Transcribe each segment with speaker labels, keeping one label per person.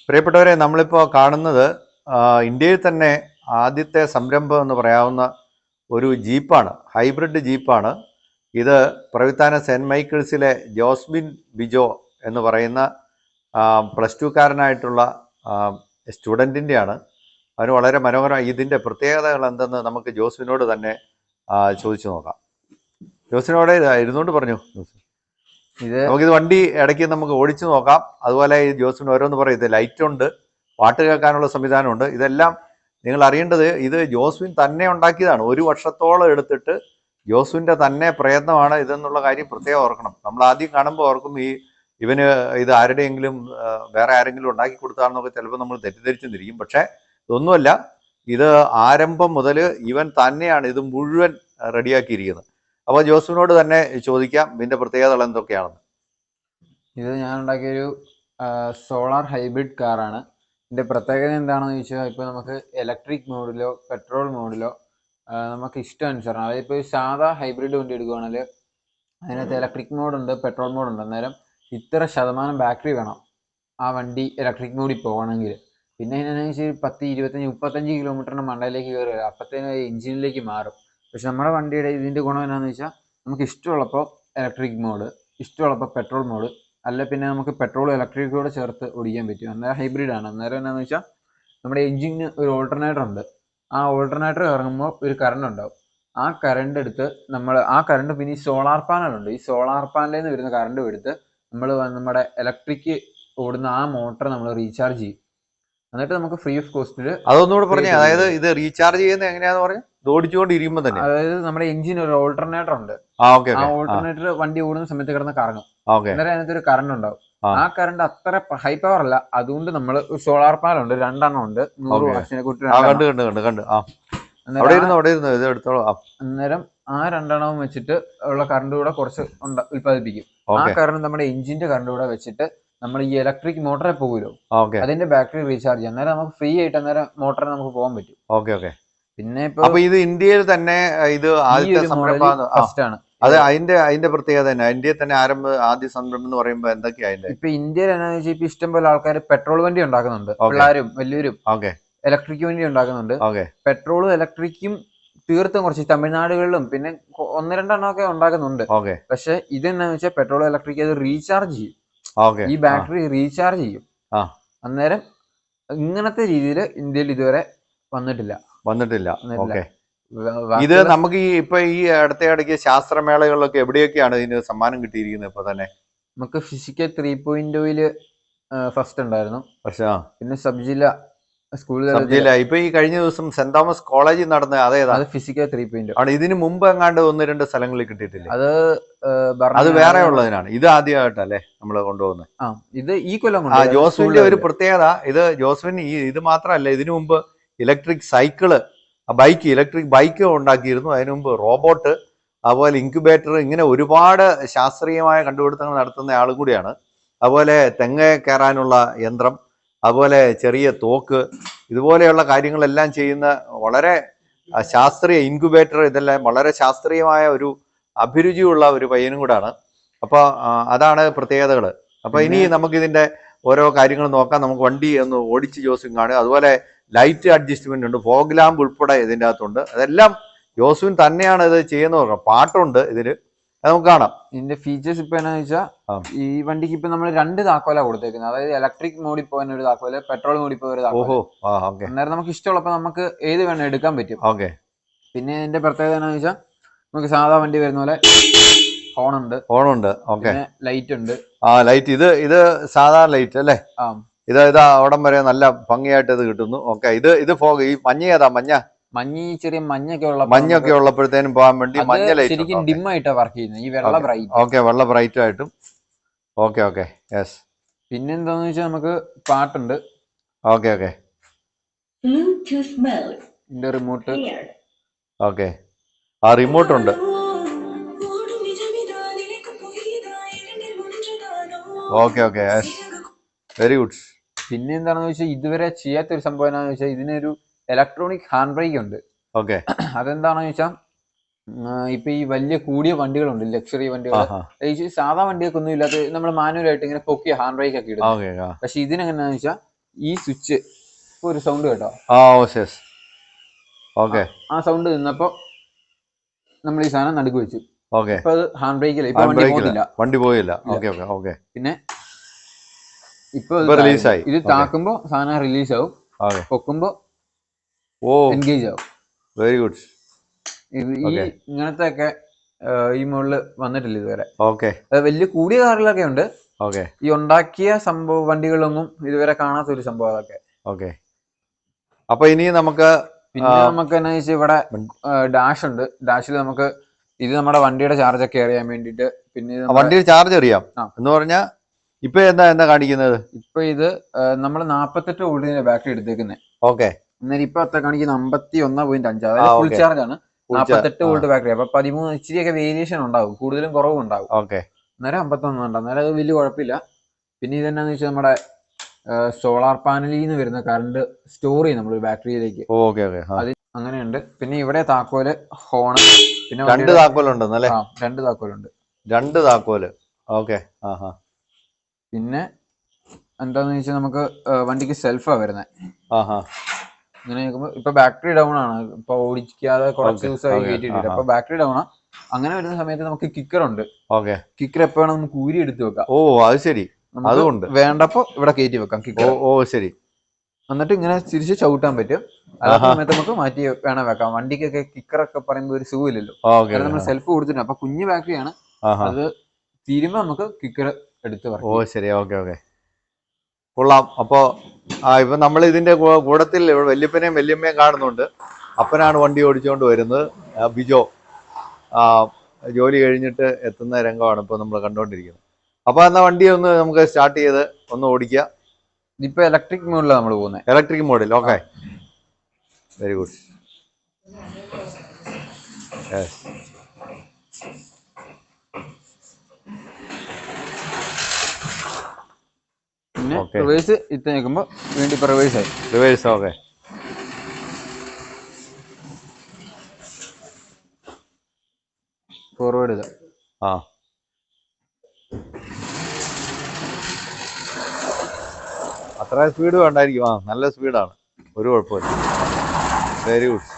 Speaker 1: പ്രിയപ്പെട്ടവരെ, നമ്മളിപ്പോൾ കാണുന്നത് ഇന്ത്യയിൽ തന്നെ ആദ്യത്തെ സംരംഭം എന്ന് പറയാവുന്ന ഒരു ജീപ്പാണ്, ഹൈബ്രിഡ് ജീപ്പാണ്. ഇത് പ്രവിത്താന സെൻറ്റ് മൈക്കിൾസിലെ ജോസ്ബിൻ ബിജോ എന്ന് പറയുന്ന പ്ലസ് ടുക്കാരനായിട്ടുള്ള സ്റ്റുഡൻറ്റിൻ്റെയാണ്. അവന് വളരെ മനോഹരമായി ഇതിൻ്റെ പ്രത്യേകതകൾ എന്തെന്ന് നമുക്ക് ജോസ്ബിനോട് തന്നെ ചോദിച്ചു നോക്കാം. ജോസ്ബിനോട് ഇരുന്നുകൊണ്ട് പറഞ്ഞു. നമുക്കിത് വണ്ടി ഇടയ്ക്ക് നമുക്ക് ഓടിച്ചു നോക്കാം. അതുപോലെ ഈ ജോസ്ബിൻ ഓരോന്ന് പറയും. ഇത് ലൈറ്റ് ഉണ്ട്, പാട്ട് കേൾക്കാനുള്ള സംവിധാനമുണ്ട്. ഇതെല്ലാം നിങ്ങൾ അറിയേണ്ടത് ഇത് ജോസ്ബിൻ തന്നെ ഉണ്ടാക്കിയതാണ്. 1 വർഷത്തോളം എടുത്തിട്ട് ജോസ്ബിൻ്റെ തന്നെ പ്രയത്നമാണ് ഇതെന്നുള്ള കാര്യം പ്രത്യേകം ഓർക്കണം. നമ്മൾ ആദ്യം കാണുമ്പോൾ ഓർക്കും ഇവന് ഇത് ആരുടെയെങ്കിലും വേറെ ആരെങ്കിലും ഉണ്ടാക്കി കൊടുത്താണെന്നൊക്കെ ചിലപ്പോൾ നമ്മൾ തെറ്റിദ്ധരിച്ചെന്നിരിക്കും. പക്ഷേ ഇതൊന്നുമല്ല, ഇത് ആരംഭം മുതൽ ഇവൻ തന്നെയാണ് ഇത് മുഴുവൻ റെഡിയാക്കിയിരിക്കുന്നത്. അപ്പോൾ ജോസ്ബിനോട് തന്നെ ചോദിക്കാം ഇതിൻ്റെ പ്രത്യേകതകൾ എന്തൊക്കെയാണെന്ന്.
Speaker 2: ഇത് ഞാൻ ഉണ്ടാക്കിയൊരു സോളാർ ഹൈബ്രിഡ് കാറാണ്. ഇതിൻ്റെ പ്രത്യേകത എന്താണെന്ന് ചോദിച്ചാൽ, ഇപ്പോൾ നമുക്ക് ഇലക്ട്രിക് മോഡിലോ പെട്രോൾ മോഡിലോ നമുക്ക് ഇഷ്ടാനുസരണം, അതായത് ഇപ്പോൾ സാധാ ഹൈബ്രിഡ് വണ്ടി എടുക്കുകയാണെങ്കിൽ അതിനകത്ത് ഇലക്ട്രിക് മോഡുണ്ട്, പെട്രോൾ മോഡുണ്ട്. അന്നേരം ഇത്ര ശതമാനം ബാറ്ററി വേണം ആ വണ്ടി ഇലക്ട്രിക് മോഡിൽ പോകണമെങ്കിൽ. പിന്നെ അതിനനുസരിച്ച് 10, 25, 35 കിലോമീറ്ററിന് മണ്ടയിലേക്ക് കയറി വരും. അപ്പോഴത്തേനും എഞ്ചിനിലേക്ക് മാറും. പക്ഷെ നമ്മുടെ വണ്ടിയുടെ ഇതിൻ്റെ ഗുണം എന്താണെന്ന് വെച്ചാൽ, നമുക്ക് ഇഷ്ടമുള്ളപ്പോൾ ഇലക്ട്രിക് മോഡ്, ഇഷ്ടമുള്ളപ്പോൾ പെട്രോൾ മോഡ്, അല്ല പിന്നെ നമുക്ക് പെട്രോളും ഇലക്ട്രിക്കും കൂടെ ചേർത്ത് ഓടിക്കാൻ പറ്റും. അന്നേരം ഹൈബ്രിഡാണ്. അന്നേരം എന്താണെന്ന് വെച്ചാൽ, നമ്മുടെ എഞ്ചിന് ഒരു ഓൾട്ടർനേറ്റർ ഉണ്ട്. ആ ഓൾട്ടർനേറ്റർ ഇറങ്ങുമ്പോൾ ഒരു കറണ്ട് ഉണ്ടാവും. ആ കറണ്ട് എടുത്ത് ആ കറണ്ട് പിന്നെ ഈ സോളാർ പാനലുണ്ട്. ഈ സോളാർ പാനലിൽ നിന്ന് വരുന്ന കറണ്ട് എടുത്ത് നമ്മൾ നമ്മുടെ ഇലക്ട്രിക് ഓടുന്ന ആ മോട്ടർ നമ്മൾ റീചാർജ് ചെയ്യും. എന്നിട്ട് നമുക്ക് ഫ്രീ ഓഫ് കോസ്റ്റിൽ.
Speaker 1: അതൊന്നുകൂടെ പറഞ്ഞു. അതായത് ഇത് റീചാർജ് ചെയ്യുന്നത് എങ്ങനെയാന്ന് പറഞ്ഞു. ഓടിച്ചുകൊണ്ടിരിക്കുമ്പോൾ തന്നെ,
Speaker 2: അതായത് നമ്മുടെ എഞ്ചിൻ ഒരു ഓൾട്ടർനേറ്റർ ഉണ്ട്. ആ ഓൾട്ടർനേറ്റർ വണ്ടി ഓടുന്ന സമയത്ത് കിടന്ന് കറങ്ങും. അന്നേരം അതിനകത്ത് ഒരു കറണ്ട് ഉണ്ടാവും. ആ കറണ്ട് അത്ര ഹൈ പവർ അല്ല. അതുകൊണ്ട് നമ്മൾ സോളാർ പാനൽ ഉണ്ട്, 2 എണ്ണം ഉണ്ട്, 100 വാട്സിനെ കുറിച്ച്. അന്നേരം ആ 2 എണ്ണവും വെച്ചിട്ട് ഉള്ള കറണ്ട് കൂടെ കുറച്ച് ഉൽപ്പാദിപ്പിക്കും. ആ കറണ്ട് നമ്മുടെ എഞ്ചിന്റെ കറണ്ട് കൂടെ വെച്ചിട്ട് നമ്മൾ ഈ ഇലക്ട്രിക് മോട്ടറെ പോകുമല്ലോ, അതിന്റെ ബാറ്ററി റീചാർജ് ചെയ്യാം. അന്നേരം നമുക്ക് ഫ്രീ ആയിട്ട് അന്നേരം മോട്ടറിൽ നമുക്ക് പോകാൻ പറ്റും. പിന്നെ ഇപ്പൊ ഇത്
Speaker 1: ഇന്ത്യയിൽ തന്നെ ഇത് ആദ്യത്തെ സംരംഭം ആണ്. അത് അതിന്റെ പ്രത്യേകത തന്നെ. ഇന്ത്യയിൽ തന്നെ ആദ്യ സംരംഭം എന്ന് പറയുമ്പോൾ എന്തൊക്കെയാണ്?
Speaker 2: ഇപ്പൊ ഇന്ത്യയിൽ എന്താണെന്ന് വെച്ചാൽ, ഇപ്പൊ ഇഷ്ടംപോലെ ആൾക്കാർ പെട്രോൾ വണ്ടി ഉണ്ടാക്കുന്നുണ്ട്, പിള്ളേരും വലിയവരും. ഇലക്ട്രിക് വണ്ടി ഉണ്ടാക്കുന്നുണ്ട്. പെട്രോളും ഇലക്ട്രിക്കും തീർത്തും കുറച്ച് തമിഴ്നാടുകളിലും പിന്നെ 1-2 എണ്ണമൊക്കെ ഉണ്ടാക്കുന്നുണ്ട്. പക്ഷെ ഇതെന്താന്ന് വെച്ചാൽ, പെട്രോൾ ഇലക്ട്രിക് അത് റീചാർജ് ചെയ്യും. ഈ ബാറ്ററി റീചാർജ് ചെയ്യും. അന്നേരം ഇങ്ങനത്തെ രീതിയിൽ ഇന്ത്യയിൽ ഇതുവരെ വന്നിട്ടില്ല.
Speaker 1: ഇത് നമുക്ക് ഈ അടുത്തിടയ്ക്ക് ശാസ്ത്രമേളകളിലൊക്കെ എവിടെയൊക്കെയാണ് ഇതിന് സമ്മാനം കിട്ടിയിരിക്കുന്നത്? ഇപ്പൊ തന്നെ
Speaker 2: നമുക്ക് ഫിസിക്കൽ 3.0 ഫസ്റ്റ് ഉണ്ടായിരുന്നു. പിന്നെ സബ് ജില്ല
Speaker 1: ഇപ്പൊ ഈ കഴിഞ്ഞ ദിവസം സെന്റ് തോമസ് കോളേജിൽ നടന്ന
Speaker 2: അത് ഫിസിക്കൽ 3.0
Speaker 1: ആണ്. ഇതിന് മുമ്പ് എങ്ങാണ്ട് 1-2 സ്ഥലങ്ങളിൽ കിട്ടിയിട്ടില്ല.
Speaker 2: അത്
Speaker 1: വേറെ ഉള്ളതിനാണ്. ഇത് ആദ്യമായിട്ടല്ലേ നമ്മള് കൊണ്ടുപോകുന്നത്.
Speaker 2: ഇത് ഈ കൊല്ലം
Speaker 1: ജോസ്വിന്റെ ഒരു പ്രത്യേകത, ഇത് ജോസ്വിൻ ഇത് മാത്രമല്ല, ഇതിനു മുമ്പ് ഇലക്ട്രിക് സൈക്കിള്, ഇലക്ട്രിക് ബൈക്ക് ഉണ്ടാക്കിയിരുന്നു. അതിനു മുമ്പ് റോബോട്ട്, അതുപോലെ ഇൻക്യുബേറ്റർ, ഇങ്ങനെ ഒരുപാട് ശാസ്ത്രീയമായ കണ്ടുപിടുത്തങ്ങൾ നടത്തുന്ന ആളും കൂടിയാണ്. അതുപോലെ തെങ്ങ് കയറാനുള്ള യന്ത്രം, അതുപോലെ ചെറിയ തോക്ക്, ഇതുപോലെയുള്ള കാര്യങ്ങളെല്ലാം ചെയ്യുന്ന വളരെ ശാസ്ത്രീയ ഇൻക്യുബേറ്റർ, ഇതെല്ലാം വളരെ ശാസ്ത്രീയമായ ഒരു അഭിരുചിയുള്ള ഒരു പയ്യനും കൂടാണ്. അപ്പോൾ അതാണ് പ്രത്യേകതകൾ. അപ്പോൾ ഇനി നമുക്കിതിൻ്റെ ഓരോ കാര്യങ്ങൾ നോക്കാം. നമുക്ക് വണ്ടി ഒന്ന് ഓടിച്ച് ജോസ്വിൻ കാണുക. അതുപോലെ ലൈറ്റ് അഡ്ജസ്റ്റ്മെന്റ് ഉണ്ട്, ഫോഗ് ലാമ്പ് ഉൾപ്പെടെ ഇതിൻ്റെ അകത്തുണ്ട്. അതെല്ലാം ജോസ്വിൻ തന്നെയാണ് ഇത് ചെയ്യുന്നത്. പാട്ടുണ്ട് ഇതിൽ, നമുക്ക് കാണാം.
Speaker 2: ഇതിന്റെ ഫീച്ചേഴ്സ് ഇപ്പൊ എന്നാന്ന് വെച്ചാൽ, ഈ വണ്ടിക്ക് ഇപ്പൊ നമ്മൾ 2 താക്കോല കൊടുത്തേക്കുന്നത്. അതായത് ഇലക്ട്രിക് മോഡിൽ പോകാൻ ഒരു താക്കോല്, പെട്രോൾ മോഡിൽ പോകാൻ ഒരു താക്കോല്. അന്നേരം നമുക്ക് ഇഷ്ടമുള്ളപ്പോൾ നമുക്ക് ഏത് വേണം എടുക്കാൻ പറ്റും. പിന്നെ ഇതിന്റെ പ്രത്യേകത എന്താണെന്ന് വെച്ചാൽ, നമുക്ക് സാധാ വണ്ടി വരുന്ന പോലെ ഹോണുണ്ട്, പിന്നെ ലൈറ്റ് ഉണ്ട്.
Speaker 1: ലൈറ്റ് ഇത് സാധാരണ ലൈറ്റ് അല്ലേ? ഇത് അവിടം വരെ നല്ല ഭംഗിയായിട്ട് ഇത് കിട്ടുന്നു. ഇത് ഫോഗ്, ഈ
Speaker 2: ചെറിയ
Speaker 1: മഞ്ഞൊക്കെ ഉള്ളപ്പോഴത്തേനും പോകാൻ വേണ്ടി മഞ്ഞ ലൈറ്റ്
Speaker 2: ശരിക്കും ഡിം ആയിട്ടാ വർക്ക് ചെയ്യുന്നത്. ഈ വെള്ള ബ്രൈറ്റ്.
Speaker 1: വെള്ള ബ്രൈറ്റ് ആയിട്ടും. യെസ്.
Speaker 2: പിന്നെ എന്താന്ന് വെച്ചാൽ, നമുക്ക് പാട്ടുണ്ട്. ഇതിന്റെ റിമോട്ട്.
Speaker 1: റിമോട്ട് ഉണ്ട്. Very good.
Speaker 2: പിന്നെ എന്താണെന്ന് വെച്ചാൽ, ഇതുവരെ ചെയ്യാത്തൊരു സംഭവം എന്താണെന്ന് വെച്ചാൽ, ഇതിനൊരു ഇലക്ട്രോണിക് ഹാൻഡ് ബ്രേക്ക് ഉണ്ട്. അതെന്താണെന്ന് വെച്ചാൽ, ഇപ്പൊ ഈ വലിയ കൂടിയ വണ്ടികളുണ്ട്, ലക്ഷറി വണ്ടികൾ, സാധാ വണ്ടികൾക്കൊന്നും ഇല്ലാത്ത നമ്മൾ മാനുവലായിട്ട് ഇങ്ങനെ പൊക്കിയ ഹാൻഡ് ബ്രേക്ക് ഒക്കെ ഇടും. പക്ഷെ ഇതിനെങ്ങനെയാന്ന് വെച്ചാൽ, ഈ സ്വിച്ച് ഇപ്പോൾ ഒരു സൗണ്ട് കേട്ടോ,
Speaker 1: യെസ്. ഓക്കെ.
Speaker 2: ആ സൗണ്ട് നിന്നപ്പോൾ നമ്മൾ ഈ സാധനം നടുക്ക് വെച്ചു.
Speaker 1: ഓക്കെ.
Speaker 2: ഇപ്പൊ അത് ഹാൻഡ് ബ്രേക്കില്ല, ഇപ്പൊ വണ്ടി പോയില്ല.
Speaker 1: വണ്ടി പോയില്ല. Okay okay okay.
Speaker 2: പിന്നെ ഇപ്പൊ
Speaker 1: റിലീസായി.
Speaker 2: ഇത് താക്കുമ്പോ സാധനം റിലീസ് ആവും, പൊക്കുമ്പോ എൻഗേജ് ആവും.
Speaker 1: Very good.
Speaker 2: ഇത് ഈ ഇങ്ങനത്തെ ഒക്കെ ഈ മുകളില് വന്നിട്ടില്ല ഇതുവരെ.
Speaker 1: ഓക്കെ.
Speaker 2: വലിയ കൂടിയ കാറിലൊക്കെ ഉണ്ട്.
Speaker 1: ഓക്കെ.
Speaker 2: ഈ ഉണ്ടാക്കിയ സംഭവ വണ്ടികളിലൊന്നും ഇതുവരെ കാണാത്ത ഒരു സംഭവം അതൊക്കെ.
Speaker 1: ഓക്കെ. അപ്പൊ ഇനി നമുക്ക്
Speaker 2: പിന്നെ നമുക്ക് എന്നാ വെച്ചാൽ ഇവിടെ ഡാഷ് ഉണ്ട്. ഡാഷിൽ നമുക്ക് ഇത് നമ്മുടെ വണ്ടിയുടെ ചാർജ് ഒക്കെ അറിയാൻ വേണ്ടിട്ട്, പിന്നെ
Speaker 1: വണ്ടിയുടെ ചാർജ് അറിയാം എന്ന് പറഞ്ഞാൽ ഇപ്പൊ എന്താ കാണിക്കുന്നത്?
Speaker 2: ഇപ്പൊ ഇത് നമ്മൾ 48 വോൾട്ടിന്റെ ബാറ്ററി എടുത്തേക്കുന്നത്.
Speaker 1: ഓക്കെ.
Speaker 2: എന്നാലും ഇപ്പൊ കാണിക്കുന്ന 51.5, അതായത് ഫുൾ ചാർജ് ആണ്. 48 വോൾട്ട് ബാറ്ററി. അപ്പൊ 13 ഇച്ചിരിയൊക്കെ വേരിയേഷൻ ഉണ്ടാവും, കൂടുതലും കുറവും ഉണ്ടാവും.
Speaker 1: ഓക്കെ.
Speaker 2: അന്നേരം 51 ഉണ്ട്, അന്നേരം അത് വലിയ കുഴപ്പമില്ല. പിന്നെ ഇതെന്നാന്ന് വെച്ചാൽ നമ്മുടെ സോളാർ പാനലിൽ നിന്ന് വരുന്ന കറണ്ട് സ്റ്റോർ ചെയ്യും നമ്മൾ ബാറ്ററിയിലേക്ക്.
Speaker 1: Okay okay.
Speaker 2: അത് അങ്ങനെയുണ്ട്. പിന്നെ ഇവിടെ താക്കോല്, ഹോണ്, പിന്നെ
Speaker 1: 2 താക്കോലുണ്ടെന്നല്ലേ?
Speaker 2: 2 താക്കോലുണ്ട്.
Speaker 1: 2 താക്കോല്. ഓക്കെ.
Speaker 2: പിന്നെ എന്താന്ന് വെച്ചാൽ നമുക്ക് വണ്ടിക്ക് സെൽഫാ വരുന്നത്. ഇങ്ങനെ നോക്കുമ്പോ ഇപ്പൊ ബാറ്ററി ഡൗൺ ആണ്, ഇപ്പൊ ഓടിക്കാതെ കുറച്ച് ദിവസമായി കയറ്റിയിട്ടില്ല. അപ്പൊ ബാറ്ററി ഡൗൺ ആണ്. അങ്ങനെ വരുന്ന സമയത്ത് നമുക്ക് കിക്കർ ഉണ്ട്. കിക്കർ എപ്പോ വേണം നമുക്ക് ഊരി എടുത്ത് വെക്കാം.
Speaker 1: അത് ശരി. അതുകൊണ്ട്
Speaker 2: വേണ്ടപ്പോ ഇവിടെ കയറ്റി വെക്കാം കിക്കർ.
Speaker 1: ശരി.
Speaker 2: എന്നിട്ട് ഇങ്ങനെ തിരിച്ച് ചവിട്ടാൻ പറ്റും. അല്ലാത്ത സമയത്ത് നമുക്ക് മാറ്റി വേണം വെക്കാം. വണ്ടിക്കൊക്കെ കിക്കറൊക്കെ പറയുമ്പോൾ ഒരു സുഖമില്ലല്ലോ, നമ്മൾ സെൽഫ് കൊടുത്തിട്ടുണ്ട്. അപ്പൊ കുഞ്ഞു ബാറ്ററിയാണ്, അത് തീരുമ്പോ നമുക്ക് കിക്കർ എടുത്ത് വെക്കാം.
Speaker 1: ശരി. ഓക്കെ ഓക്കെ, കൊള്ളാം. അപ്പോ ഇപ്പൊ നമ്മൾ ഇതിന്റെ കൂടത്തിൽ വല്യപ്പനെയും വല്യമ്മയും കാണുന്നുണ്ട്. അപ്പനാണ് വണ്ടി ഓടിച്ചുകൊണ്ട് വരുന്നത്. ബിജോ ജോലി കഴിഞ്ഞിട്ട് എത്തുന്ന രംഗമാണ് ഇപ്പോൾ നമ്മൾ കണ്ടുകൊണ്ടിരിക്കുന്നത്. അപ്പൊ എന്നാ വണ്ടി ഒന്ന് നമുക്ക് സ്റ്റാർട്ട് ചെയ്ത് ഒന്ന് ഓടിക്കുക.
Speaker 2: ഇതിപ്പോ ഇലക്ട്രിക് മോഡിലാണ് നമ്മൾ പോകുന്നത്.
Speaker 1: ഇലക്ട്രിക് മോഡിൽ. Okay, very good.
Speaker 2: പിന്നെ റിവേഴ്സ് ഇട്ട് നിൽക്കുമ്പോൾ വീണ്ടും ഇപ്പൊ റിവേഴ്സ് ആയി.
Speaker 1: റിവേഴ്സ്. ഓക്കെ.
Speaker 2: ഫോർവേഡ് ഇതാ.
Speaker 1: അത്ര സ്പീഡ് വേണ്ടായിരിക്കും. നല്ല സ്പീഡാണ്, ഒരു കുഴപ്പമില്ല. Very good.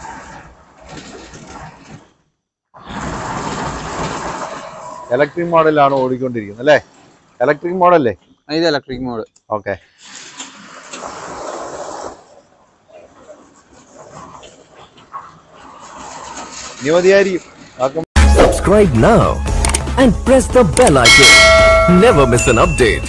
Speaker 1: ഇലക്ട്രിക് മോഡലാണ് ഓടിക്കൊണ്ടിരിക്കുന്നത് അല്ലേ? ഇലക്ട്രിക് മോഡല്ലേ
Speaker 2: ഇത്? Electric mode.
Speaker 1: ഓക്കെ. ഇനി മതിയായിരിക്കും.
Speaker 3: Subscribe now and press the bell icon. Never miss an update.